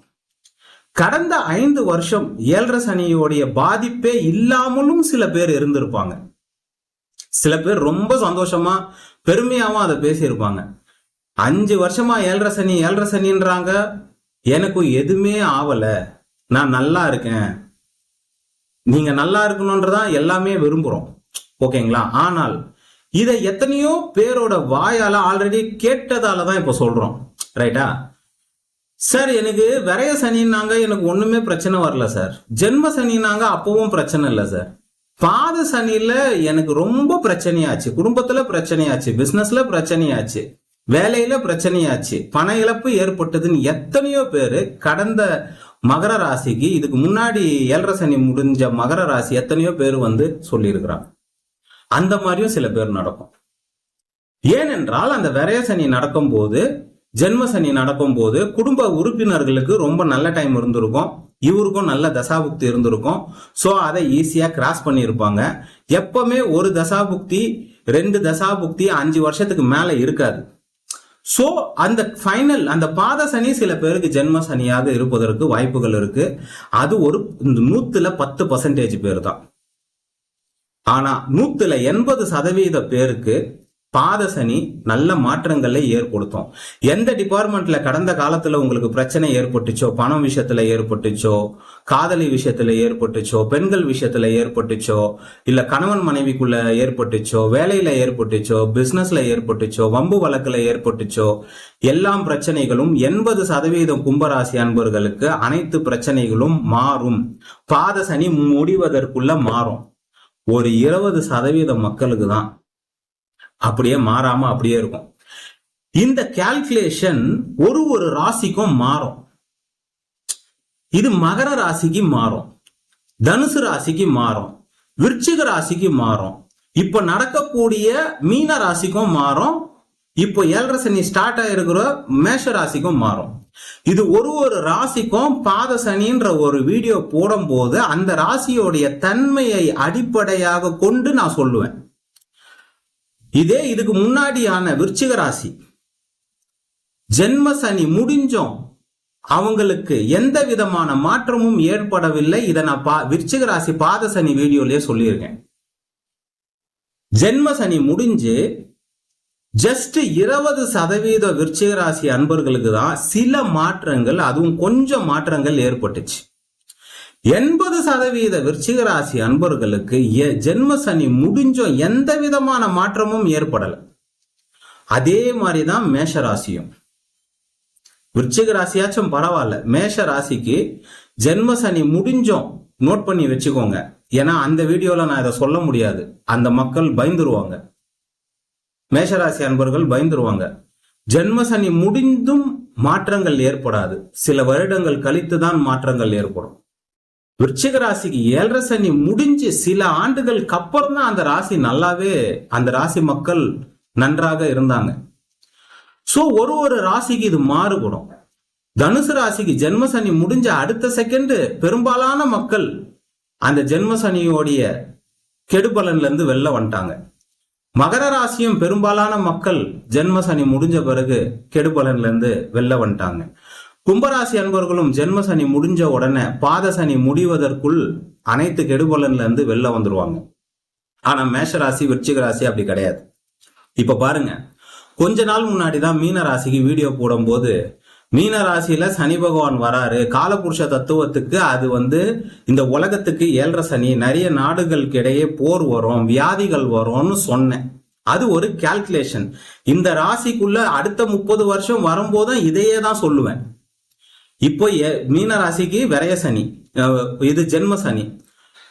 கடந்த 5 வருஷம் 7 சனியோடைய பாதிப்பே இல்லாமலும் சில பேர் இருந்திருப்பாங்க. சில பேர் ரொம்ப சந்தோஷமா பெருமையாவும் அதை பேசியிருப்பாங்க. 5 வருஷமா 7 சனின்றாங்க, எனக்கு எதுவுமே ஆவல, நான் நல்லா இருக்கேன். நீங்க நல்லா இருக்கணும்ன்றதான் எல்லாமே விரும்புறோம், ஓகேங்களா? ஆனால் இதை எத்தனையோ பேரோட வாயால ஆல்ரெடி கேட்டதால தான் இப்ப சொல்றோம், ரைட்டா? சார், எனக்கு விரைய சனின்னாங்க, எனக்கு ஒண்ணுமே பிரச்சனை வரல சார். ஜென்ம சனினாங்க, அப்பவும் பிரச்சனை இல்லை சார். பாத சனியில எனக்கு ரொம்ப பிரச்சனையாச்சு, குடும்பத்துல பிரச்சனையாச்சு, பிசினஸ்ல பிரச்சனையாச்சு, வேலையில பிரச்சனையாச்சு, பண இழப்பு ஏற்பட்டதுன்னு எத்தனையோ பேரு கடந்த மகர ராசிக்கு, இதுக்கு முன்னாடி 7 சனி முடிஞ்ச மகர ராசி எத்தனையோ பேர் வந்து சொல்லியிருக்கிறாங்க. அந்த மாதிரியும் சில பேர் நடக்கும். ஏனென்றால் அந்த விரைய சனி நடக்கும் போது, ஜென்ம சனி நடக்கும் போது குடும்ப உறுப்பினர்களுக்கு ரொம்ப நல்ல டைம் இருந்திருக்கும், இவருக்கும் நல்ல தசாபுக்தி இருந்திருக்கும். சோ அதை ஈஸியா கிராஸ் பண்ணியிருப்பாங்க. எப்பவுமே ஒரு தசாபுக்தி 2 தசாபுக்தி 5 வருஷத்துக்கு மேல இருக்காது. சோ அந்த ஃபைனல் அந்த பாத சனி சில பேருக்கு ஜென்ம சனியாக இருப்பதற்கு வாய்ப்புகள் இருக்கு. அது ஒரு 100% பேர் தான். ஆனா 180% பேருக்கு பாத சனி நல்ல மாற்றங்களை ஏற்படுத்தும். எந்த டிபார்ட்மெண்ட்ல கடந்த காலத்துல உங்களுக்கு பிரச்சனை ஏற்பட்டுச்சோ, பணம் விஷயத்துல ஏற்பட்டுச்சோ, காதலி விஷயத்துல ஏற்பட்டுச்சோ, பெண்கள் விஷயத்துல ஏற்பட்டுச்சோ, இல்ல கணவன் மனைவிக்குள்ள ஏற்பட்டுச்சோ, வேலையில ஏற்பட்டுச்சோ, பிசினஸ்ல ஏற்பட்டுச்சோ, வம்பு வழக்குல ஏற்பட்டுச்சோ, எல்லாம் பிரச்சனைகளும் 80% கும்பராசி அன்பர்களுக்கு அனைத்து பிரச்சனைகளும் மாறும். பாத சனி முடிவதற்குள்ள மாறும். ஒரு 20% மக்களுக்கு தான் அப்படியே மாறாம அப்படியே இருக்கும். இந்த கால்குலேஷன் ஒரு ராசிக்கும் மாறும். இது மகர ராசிக்கு மாறும், தனுசு ராசிக்கு மாறும், விருச்சிக ராசிக்கு மாறும், இப்ப நடக்கக்கூடிய மீன ராசிக்கும் மாறும், இப்போ 7 சனி ஸ்டார்ட் ஆயிருக்கிற மேஷ ராசிக்கும் மாறும். இது ஒரு ராசிக்கும் பாத சனின்ற ஒரு வீடியோ போடும் போது அந்த ராசியோடைய தன்மையை அடிப்படையாக கொண்டு நான் சொல்லுவேன். இதே இதுக்கு முன்னாடியான விருச்சிக ராசி ஜென்ம சனி முடிஞ்சோம், அவங்களுக்கு எந்த விதமான மாற்றமும் ஏற்படவில்லை. இதை நான் விருச்சிக ராசி பாத சனி வீடியோலயே சொல்லியிருக்கேன். ஜென்ம சனி முடிஞ்சு ஜஸ்ட் 20% விருச்சிக ராசி அன்பர்களுக்கு தான் சில மாற்றங்கள், அதுவும் கொஞ்சம் மாற்றங்கள் ஏற்பட்டுச்சு. 80% விருச்சிக ராசி அன்பர்களுக்கு ஜென்ம சனி முடிஞ்சோம் எந்த விதமான மாற்றமும் ஏற்படல. அதே மாதிரிதான் மேஷ ராசியும். விருச்சிக ராசியாச்சும் பரவாயில்ல, மேஷ ராசிக்கு ஜென்ம சனி முடிஞ்சோம் நோட் பண்ணி வச்சுக்கோங்க. ஏன்னா அந்த வீடியோல நான் இதை சொல்ல முடியாது, அந்த மக்கள் பயந்துருவாங்க, மேஷராசி அன்பர்கள் பயந்துருவாங்க. ஜென்ம சனி முடிந்தும் மாற்றங்கள் ஏற்படாது, சில வருடங்கள் கழித்து தான் மாற்றங்கள் ஏற்படும். விருச்சிக ராசிக்கு 7 சனி முடிஞ்சு சில ஆண்டுகளுக்கு அப்புறம் தான் அந்த ராசி நல்லாவே, அந்த ராசி மக்கள் நன்றாக இருந்தாங்க. சோ ஒரு ராசிக்கு இது மாறுபடும். தனுசு ராசிக்கு ஜென்ம சனி முடிஞ்ச அடுத்த செகண்ட் பெரும்பாலான மக்கள் அந்த ஜென்ம சனியோடைய கெடுபலன்ல இருந்து வெளில வந்துட்டாங்க. மகர ராசியும் பெரும்பாலான மக்கள் ஜென்ம சனி முடிஞ்ச பிறகு கெடுபலன்ல இருந்து வெளில வந்துட்டாங்க. கும்பராசி அன்பர்களும் ஜென்ம சனி முடிஞ்ச உடனே பாத சனி முடிவதற்குள் அனைத்து கெடுபலன்ல இருந்து வெளில வந்துருவாங்க. ஆனா மேஷ ராசி விருச்சிக ராசி அப்படி கிடையாது. இப்ப பாருங்க, கொஞ்ச நாள் முன்னாடிதான் மீன ராசிக்கு வீடியோ போடும் போது, மீன ராசியில சனி பகவான் வராரு, காலபுருஷ தத்துவத்துக்கு அது இந்த உலகத்துக்கு 7 சனி, நிறைய நாடுகளுக்கு இடையே போர் வரும், வியாதிகள் வரும்னு சொன்னேன். அது ஒரு கால்குலேஷன். இந்த ராசிக்குள்ள அடுத்த 30 வருஷம் வரும்போதும் இதையே தான் சொல்லுவேன். இப்போ மீன ராசிக்கு விரைய சனி, இது ஜென்ம சனி,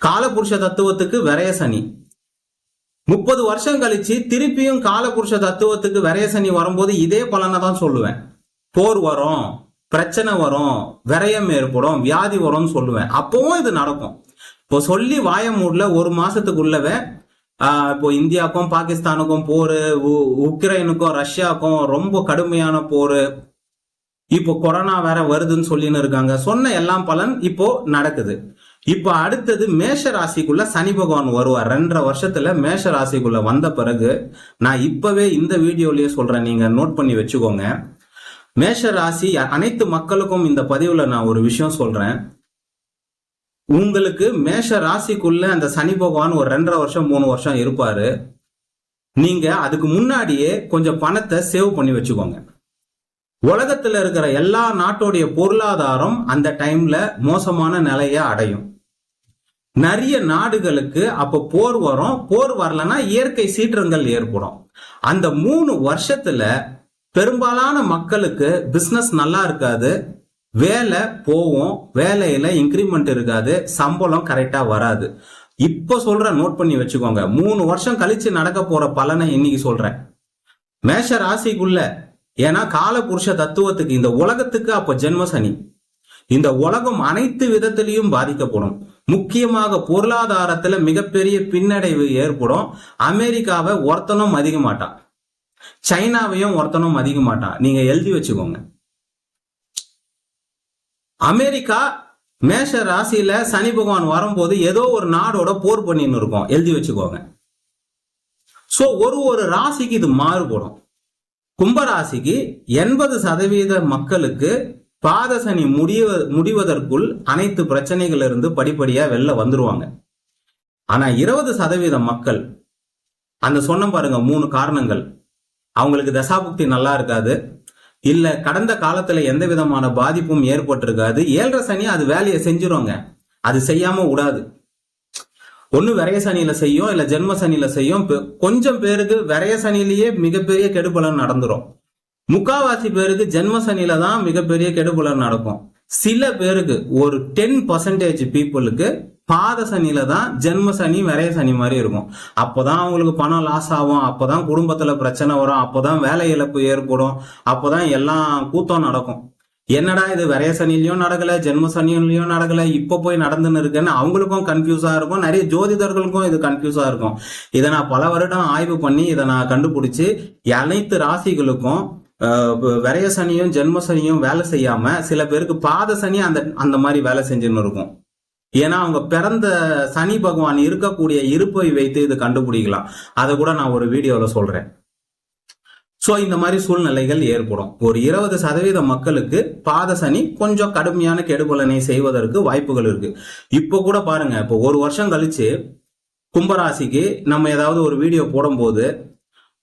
காலபுருஷ தத்துவத்துக்கு விரைய சனி. 30 வருஷம் கழிச்சு திருப்பியும் காலபுருஷ தத்துவத்துக்கு விரைய சனி வரும்போது இதே பலனை தான் சொல்லுவேன். போர் வரும், பிரச்சனை வரும், விரயம் ஏற்படும், வியாதி வரும்னு சொல்லுவேன். அப்பவும் இது நடக்கும். இப்போ சொல்லி வாய மூடல ஒரு மாசத்துக்குள்ளவே இப்போ இந்தியாவுக்கும் பாகிஸ்தானுக்கும் போரு, உக்ரைனுக்கும் ரஷ்யாவுக்கும் ரொம்ப கடுமையான போரு, இப்போ கொரோனா வேற வருதுன்னு சொல்லின்னு இருக்காங்க. சொன்ன எல்லாம் பலன் இப்போ நடக்குது. இப்போ அடுத்தது மேஷ ராசிக்குள்ள சனி பகவான் வருவார். 2.5 வருஷத்துல மேஷ ராசிக்குள்ள வந்த பிறகு, நான் இப்பவே இந்த வீடியோலயே சொல்றேன், நீங்க நோட் பண்ணி வச்சுக்கோங்க. மேஷ ராசி அனைத்து மக்களுக்கும் இந்த பதிவுல நான் ஒரு விஷயம் சொல்றேன். உங்களுக்கு மேஷ ராசிக்குள்ள அந்த சனி பகவான் ஒரு 2.5 வருஷம் 3 வருஷம் இருப்பாரு. நீங்க அதுக்கு முன்னாடியே கொஞ்சம் பணத்தை சேவ் பண்ணி வச்சுக்கோங்க. உலகத்துல இருக்கிற எல்லா நாட்டோடைய பொருளாதாரம் அந்த டைம்ல மோசமான நிலையை அடையும். நிறைய நாடுகளுக்கு அப்ப போர் வரும். போர் வரலன்னா இயற்கை சீற்றங்கள் ஏற்படும். அந்த 3 வருஷத்துல பெரும்பாலான மக்களுக்கு பிசினஸ் நல்லா இருக்காது, வேலை போவோம், வேலையில இன்கிரிமெண்ட் இருக்காது, சம்பளம் கரெக்டா வராது. இப்ப சொல்ற, நோட் பண்ணி வச்சுக்கோங்க. 3 வருஷம் கழிச்சு நடக்க போற பலனை இன்னைக்கு சொல்றேன். மேஷ ராசிக்குள்ள, ஏன்னா கால புருஷ தத்துவத்துக்கு இந்த உலகத்துக்கு அப்ப ஜென்ம சனி. இந்த உலகம் அனைத்து விதத்திலையும் பாதிக்கப்படும். முக்கியமாக பொருளாதாரத்துல மிகப்பெரிய பின்னடைவு ஏற்படும். அமெரிக்காவை ஒருத்தனும் மதிக்க மாட்டான், சைனாவையும் ஒருத்தனும் மதிக்க மாட்டான். நீங்க எழுதி வச்சுக்கோங்க. அமெரிக்கா மேஷ ராசியில சனி பகவான் வரும்போது ஏதோ ஒரு நாடோட போர் பண்ணின்னு இருக்கும், எழுதி வச்சுக்கோங்க. சோ ஒரு ராசிக்கு இது மாறுபடும். கும்பராசிக்கு 80% மக்களுக்கு பாத சனி முடிவதற்குள் அனைத்து பிரச்சனைகள் இருந்து படிப்படியா வெளில வந்துருவாங்க. ஆனா 20% மக்கள், அந்த சொன்ன பாருங்க 3 காரணங்கள், அவங்களுக்கு தசாபுக்தி நல்லா இருக்காது, இல்ல கடந்த காலத்துல எந்த விதமான பாதிப்பும் ஏற்பட்டிருக்காது. 7.5 சனி அது வேலையை செஞ்சிருவாங்க, அது செய்யாம விடாது. ஒண்ணு விரைய சனியில செய்யும், இல்ல ஜென்ம சனியில செய்யும். கொஞ்சம் பேருக்கு விரைய சனியிலேயே மிகப்பெரிய கெடுபலன் நடந்துரும். முக்காவாசி பேருக்கு ஜென்ம சனியில தான் மிகப்பெரிய கெடுபலன் நடக்கும். சில பேருக்கு, ஒரு 10% பீப்புளுக்கு பாத சனியில தான் ஜென்ம சனி விரைய சனி மாதிரி இருக்கும். அப்பதான் அவங்களுக்கு பணம் லாஸ் ஆகும், அப்பதான் குடும்பத்துல பிரச்சனை வரும், அப்பதான் வேலை இழப்பு ஏற்படும், அப்பதான் எல்லாம் கூத்தம் நடக்கும். என்னடா இது விரைய சனிலையும் நடக்கல, ஜென்ம சனிலையும் நடக்கல, இப்ப போய் நடந்துன்னு இருக்குன்னு அவங்களுக்கும் கன்ஃபியூஸா இருக்கும். நிறைய ஜோதிடர்களுக்கும் இது கன்ஃபியூஸா இருக்கும். இதை நான் பல வருடம் ஆய்வு பண்ணி இதை நான் கண்டுபிடிச்சு அனைத்து ராசிகளுக்கும் விரைய சனியும் ஜென்ம சனியும் வேலை செய்யாம சில பேருக்கு பாத சனி அந்த மாதிரி வேலை செஞ்சுன்னு இருக்கும். ஏன்னா அவங்க பிறந்த சனி பகவான் இருக்கக்கூடிய இருப்பை வைத்து இது கண்டுபிடிக்கலாம். அதை கூட நான் ஒரு வீடியோல சொல்றேன். சோ இந்த மாதிரி சூழ்நிலைகள் ஏற்படும். ஒரு 20% மக்களுக்கு பாத சனி கொஞ்சம் கடுமையான கெடுபலனை செய்வதற்கு வாய்ப்புகள் இருக்கு. இப்ப கூட பாருங்க, இப்போ 1 வருஷம் கழிச்சு கும்பராசிக்கு நம்ம ஏதாவது ஒரு வீடியோ போடும்போது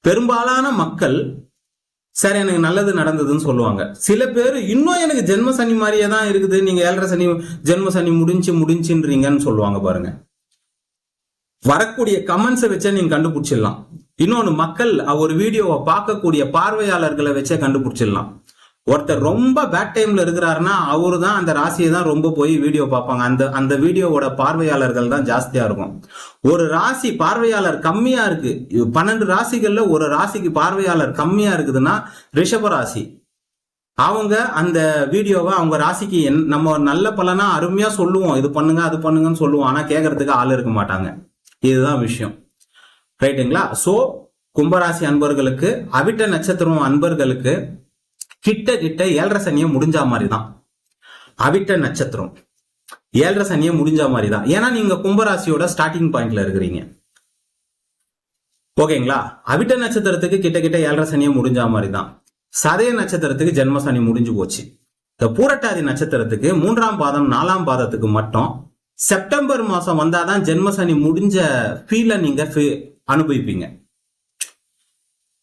பெரும்பாலான மக்கள் சரி எனக்கு நல்லது நடந்ததுன்னு சொல்லுவாங்க. சில பேர் இன்னும் எனக்கு ஜென்ம சனி மாதிரியே தான் இருக்குது, நீங்க 7.5 சனி ஜென்ம சனி முடிஞ்சுன்றீங்கன்னு சொல்லுவாங்க. பாருங்க, வரக்கூடிய கமெண்ட்ஸை வச்சே நீங்க கண்டுபிடிச்சிடலாம். இன்னொன்னு, மக்கள் ஒரு வீடியோவை பார்க்கக்கூடிய பார்வையாளர்களை வச்சே கண்டுபிடிச்சிடலாம். ஒருத்தர் ரொம்ப பேட் டைம்ல இருக்கிறாருன்னா அவரு தான் அந்த ராசியை தான் ரொம்ப போய் வீடியோ பார்ப்பாங்க. அந்த வீடியோவோட பார்வையாளர்கள் தான் ஜாஸ்தியா இருக்கும். ஒரு ராசி பார்வையாளர் கம்மியா இருக்கு, 12 ராசிகள்ல ஒரு ராசிக்கு பார்வையாளர் கம்மியா இருக்குதுன்னா ரிஷப ராசி. அவங்க அந்த வீடியோவை அவங்க ராசிக்கு நம்ம நல்ல பலனா அருமையா சொல்லுவோம், இது பண்ணுங்க அது பண்ணுங்கன்னு சொல்லுவோம், ஆனா கேட்கறதுக்கு ஆள் இருக்க மாட்டாங்க. இதுதான் விஷயம், ரைட்டுங்களா? சோ கும்பராசி அன்பர்களுக்கு, அவிட்ட நட்சத்திரம் அன்பர்களுக்கு கிட்ட 7.5 சனியை முடிஞ்சா மாதிரி தான். அவிட்ட நட்சத்திரம் 7.5 சனியை முடிஞ்சா மாதிரி தான். ஏன்னா நீங்க கும்பராசியோட ஸ்டார்டிங் பாயிண்ட்ல இருக்கிறீங்க, ஓகேங்களா? அவிட்ட நட்சத்திரத்துக்கு கிட்ட 7.5 சனியை முடிஞ்சா மாதிரி தான். சதய நட்சத்திரத்துக்கு ஜென்ம சனி முடிஞ்சு போச்சு. இந்த பூரட்டாதி நட்சத்திரத்துக்கு 3ஆம் பாதம் 4ஆம் பாதத்துக்கு மட்டும் செப்டம்பர் மாசம் வந்தாதான் ஜென்ம சனி முடிஞ்ச ஃபீல நீங்க அனுபவிப்பீங்க.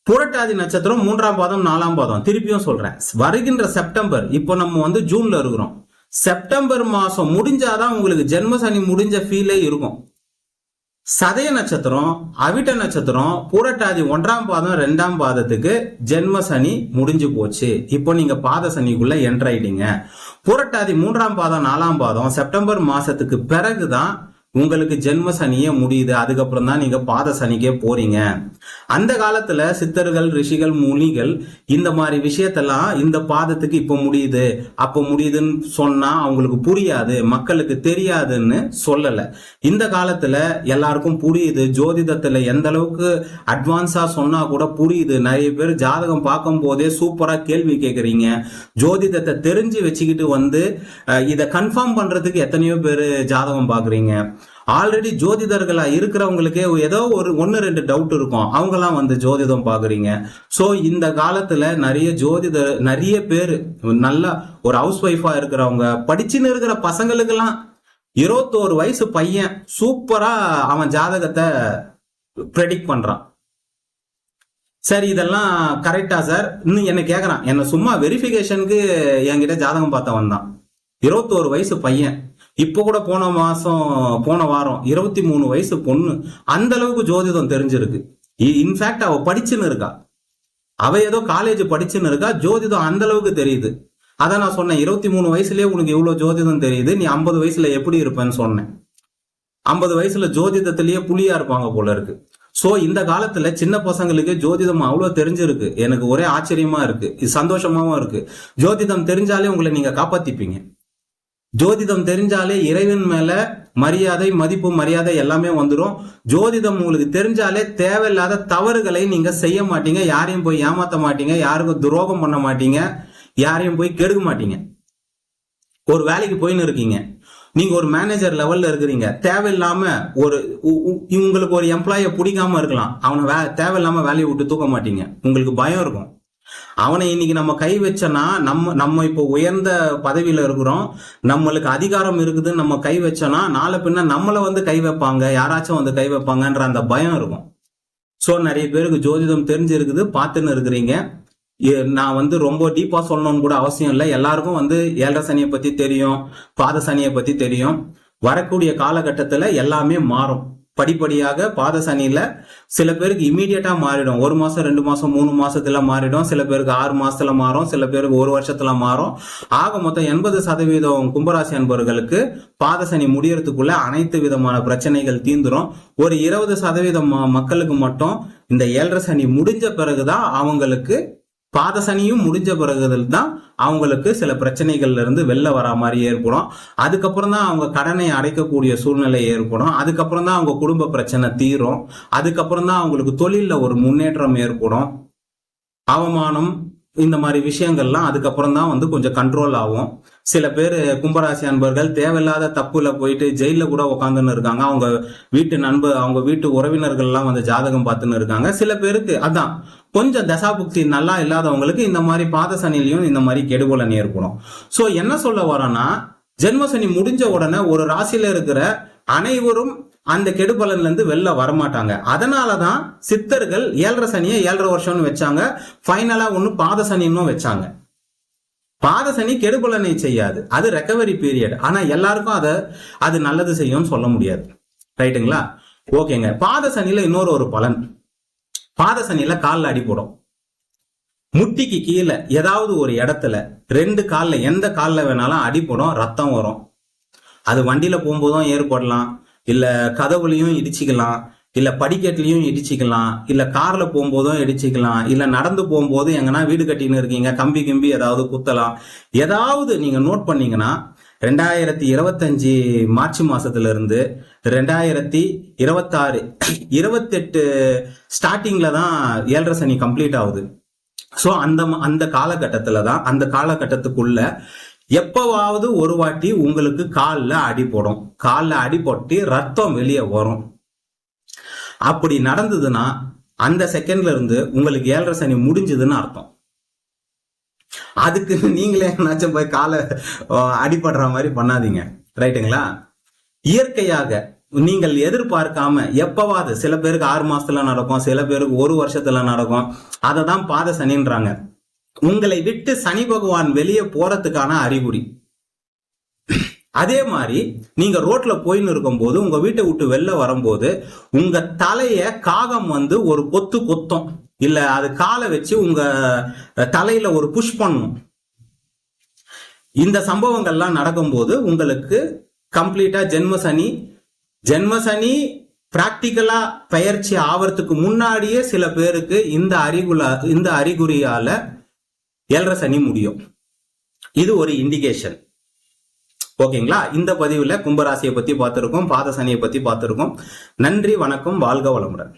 புரட்டாதி நட்சத்திரம் 3ஆம் பாதம் 4ஆம் பாதம், திருப்பியும் சொல்றேன், வருகின்ற செப்டம்பர், இப்போ நம்ம ஜூன்ல இருக்கிறோம், செப்டம்பர் மாசம் முடிஞ்சாதான் உங்களுக்கு ஜென்ம சனி முடிஞ்ச ஃபீலே இருக்கும். சதய நட்சத்திரம், அவிட்ட நட்சத்திரம், புரட்டாதி 1ஆம் பாதம் 2ஆம் பாதத்துக்கு ஜென்ம சனி முடிஞ்சு போச்சு. இப்போ நீங்க பாத சனிக்குள்ள என்ட்ராயிட்டீங்க. புரட்டாதி 3ஆம் பாதம் 4ஆம் பாதம் செப்டம்பர் மாசத்துக்கு பிறகுதான் உங்களுக்கு ஜென்ம சனியே முடியுது, அதுக்கப்புறம் தான் நீங்க பாத சனிக்கே போறீங்க. அந்த காலத்துல சித்தர்கள், ரிஷிகள், முனிகள் இந்த மாதிரி விஷயத்தெல்லாம் இந்த பாதத்துக்கு இப்ப முடியுது அப்ப முடியுதுன்னு சொன்னா அவங்களுக்கு புரியாது, மக்களுக்கு தெரியாதுன்னு சொல்லல. இந்த காலத்துல எல்லாருக்கும் புரியுது. ஜோதிடத்துல எந்த அளவுக்கு அட்வான்ஸா சொன்னா கூட புரியுது. நிறைய பேர் ஜாதகம் பார்க்கும் போதே சூப்பரா கேள்வி கேட்கறீங்க. ஜோதிடத்தை தெரிஞ்சு வச்சுக்கிட்டு வந்து இதை கன்ஃபார்ம் பண்றதுக்கு எத்தனையோ பேர் ஜாதகம் பாக்குறீங்க. ஆல்ரெடி ஜோதிடர்களா இருக்கிறவங்களுக்கே ஏதோ ஒரு 1-2 டவுட் இருக்கும், அவங்கெல்லாம் வந்து ஜோதிடம் பாக்குறீங்க. சோ இந்த காலத்துல நிறைய பேர் நல்லா ஒரு ஹவுஸ் ஒய்ஃபா இருக்கிறவங்க, படிச்சுன்னு இருக்கிற பசங்களுக்கெல்லாம் 21 வயசு பையன் சூப்பரா அவன் ஜாதகத்தை ப்ரெடிக்ட் பண்றான். சரி, இதெல்லாம் கரெக்டா சார்? இன்னும் என்ன கேக்குறான், என்ன சும்மா வெரிஃபிகேஷனுக்கு என்கிட்ட ஜாதகம் பார்த்த வந்தான். 21 வயசு பையன். இப்ப கூட போன வாரம் 23 வயசு பொண்ணு. அந்த அளவுக்கு ஜோதிடம் தெரிஞ்சிருக்கு. இன்ஃபேக்ட் அவ படிச்சுன்னு இருக்கா, அவ ஏதோ காலேஜ் படிச்சுன்னு இருக்கா, ஜோதிடம் அந்த அளவுக்கு தெரியுது. அதான் நான் சொன்னேன், 23 வயசுலயே உனக்கு இவ்வளவு ஜோதிடம் தெரியுது, நீ 50 வயசுல எப்படி இருப்பேன்னு சொன்னேன். 50 வயசுல ஜோதிடத்திலேயே புலியா இருப்பாங்க போல இருக்கு. சோ இந்த காலத்துல சின்ன பசங்களுக்கு ஜோதிடம் அவ்வளவு தெரிஞ்சிருக்கு. எனக்கு ஒரே ஆச்சரியமா இருக்கு, இது சந்தோஷமாவும் இருக்கு. ஜோதிடம் தெரிஞ்சாலே உங்களை நீங்க காப்பாத்திப்பீங்க. ஜோதிடம் தெரிஞ்சாலே இறைவன் மேல மரியாதை, மதிப்பு, மரியாதை எல்லாமே வந்துடும். ஜோதிடம் உங்களுக்கு தெரிஞ்சாலே தேவையில்லாத தவறுகளை நீங்க செய்ய மாட்டீங்க, யாரையும் போய் ஏமாத்த மாட்டீங்க, யாருக்கும் துரோகம் பண்ண மாட்டீங்க, யாரையும் போய் கெடுக்க மாட்டீங்க. ஒரு வேலைக்கு போயின்னு இருக்கீங்க, நீங்க ஒரு மேனேஜர் லெவல்ல இருக்கிறீங்க, தேவையில்லாம உங்களுக்கு ஒரு எம்ப்ளாய பிடிக்காம இருக்கலாம், அவனை தேவையில்லாம வேலையை விட்டு தூக்க மாட்டீங்க. உங்களுக்கு பயம் இருக்கும். அவனை இன்னைக்கு நம்ம கை வச்சோன்னா, நம்ம இப்போ உயர்ந்த பதவியில இருக்கிறோம், நம்மளுக்கு அதிகாரம் இருக்குதுன்னு நம்ம கை வச்சோன்னா, நாளை பின்ன நம்மளை வந்து கை வைப்பாங்க, யாராச்சும் வந்து கை வைப்பாங்கன்ற அந்த பயம் இருக்கும். சோ நிறைய பேருக்கு ஜோதிடம் தெரிஞ்சிருக்குது, பார்த்துன்னு இருக்கிறீங்க. நான் வந்து ரொம்ப டீப்பா சொல்லணும்னு கூட அவசியம் இல்லை. எல்லாருக்கும் வந்து 7 சனியை பத்தி தெரியும், பாத சனியை பத்தி தெரியும். வரக்கூடிய காலகட்டத்துல எல்லாமே மாறும் படிப்படியாக. பாத சனியில சில பேருக்கு இமீடியட்டா மாறிடும், 1 மாசம் 2 மாசம் 3 மாசத்துல மாறிடும், சில பேருக்கு 6 மாசத்துல மாறும், சில பேருக்கு 1 வருஷத்துல மாறும். ஆக மொத்தம் 80% கும்பராசி அன்பர்களுக்கு பாத சனி முடியறதுக்குள்ள அனைத்து விதமான பிரச்சனைகள் தீந்துரும். ஒரு 20% மக்களுக்கு மட்டும் இந்த 7 சனி முடிஞ்ச பிறகுதான் அவங்களுக்கு, பாத சனியும் முடிஞ்ச பிறகுதான் அவங்களுக்கு சில பிரச்சனைகள்ல இருந்து வெளில வர மாதிரி ஏற்படும். அதுக்கப்புறம் தான் அவங்க கடனை அடைக்கக்கூடிய சூழ்நிலை ஏற்படும். அதுக்கப்புறம் தான் அவங்க குடும்ப பிரச்சனை தீரும். அதுக்கப்புறம் தான் அவங்களுக்கு தொழில்ல ஒரு முன்னேற்றம் ஏற்படும். அவமானம் இந்த மாதிரி விஷயங்கள்லாம் அதுக்கப்புறம் தான் வந்து கொஞ்சம் கண்ட்ரோல் ஆகும். சில பேர் கும்பராசி அன்பர்கள் தேவையில்லாத தப்புல போயிட்டு ஜெயில கூட உட்காந்துன்னு இருக்காங்க. அவங்க வீட்டு உறவினர்கள் எல்லாம் வந்து ஜாதகம் பார்த்துன்னு இருக்காங்க. சில பேருக்கு அதான் கொஞ்சம் தசாபுக்தி நல்லா இல்லாதவங்களுக்கு இந்த மாதிரி பாத சனிலையும் இந்த மாதிரி கெடுபலன் ஏற்படும். சோ என்ன சொல்ல வரோம்னா, ஜென்மசனி முடிஞ்ச உடனே ஒரு ராசியில இருக்கிற அனைவரும் அந்த கெடுபலன்ல இருந்து வெளில வரமாட்டாங்க. அதனாலதான் சித்தர்கள் 7 சனியை 7.5 வருஷம்னு வச்சாங்க. ஃபைனலா ஒண்ணு பாத சனின்னு வச்சாங்க. பாத சனி கெடுபலனை செய்யாது, அது ரெக்கவரி பீரியட். ஆனா எல்லாருக்கும் அது நல்லது செய்யும் சொல்ல முடியாது. ரைட்டுங்களா? ஓகேங்க. பாத சனியில இன்னொரு பலன், பாத சனியில காலில் அடி போடும். முட்டிக்கு கீழே ஏதாவது ஒரு இடத்துல 2 காலில் எந்த காலில் வேணாலும் அடி போடும், ரத்தம் வரும். அது வண்டியில போகும்போதும் ஏற்படலாம், இல்ல கதவுலையும் இடிச்சுக்கலாம், இல்ல படிக்கட்டுலயும் இடிச்சுக்கலாம், இல்ல கார்ல போகும்போதும் இடிச்சுக்கலாம், இல்ல நடந்து போகும்போது எங்கன்னா வீடு கட்டின்னு இருக்கீங்க, கம்பி ஏதாவது குத்தலாம். ஏதாவது நீங்க நோட் பண்ணீங்கன்னா 2025 மார்ச் மாசத்துல இருந்து 2026 28 ஸ்டார்டிங்ல தான் 7 சனி கம்ப்ளீட் ஆகுது. சோ அந்த காலகட்டத்துக்குள்ள எப்பவாவது ஒரு வாட்டி உங்களுக்கு காலில் அடிபடும். காலில் அடிபட்டு ரத்தம் வெளியே வரும். அப்படி நடந்ததுன்னா அந்த செகண்ட்ல இருந்து உங்களுக்கு 7 சனி முடிஞ்சதுன்னு அர்த்தம். அதுக்கு நீங்களே என்னாச்சும் போய் காலை அடிபடுற மாதிரி பண்ணாதீங்க. ரைட்டுங்களா? இயற்கையாக நீங்கள் எதிர்பார்க்காம எப்பவாது, சில பேருக்கு 6 மாசத்துல நடக்கும், சில பேருக்கு 1 வருஷத்துல நடக்கும். அதை தான் பாத சனின்றாங்க. உங்களை விட்டு சனி பகவான் வெளியே போறதுக்கான அறிகுறி. அதே மாதிரி நீங்க ரோட்ல போயின்னு இருக்கும் போது, உங்க வீட்டை விட்டு வெளில வரும்போது உங்க தலைய காகம் வந்து ஒரு கொத்தும், இல்ல அது காலை வச்சு உங்க தலையில ஒரு புஷ் பண்ணும். இந்த சம்பவங்கள்லாம் நடக்கும்போது உங்களுக்கு கம்ப்ளீட்டா ஜென்ம சனி ஜென்ம சனி பிராக்டிக்கலா பயிற்சி ஆவறதுக்கு முன்னாடியே சில பேருக்கு இந்த அறிகுறியால ஏழரை சனி முடியும். இது ஒரு இண்டிகேஷன். ஓகேங்களா? இந்த பதிவுல கும்பராசியை பத்தி பார்த்திருக்கோம், பாத சனியை பத்தி பார்த்திருக்கோம். நன்றி, வணக்கம், வாழ்க வளமுடன்.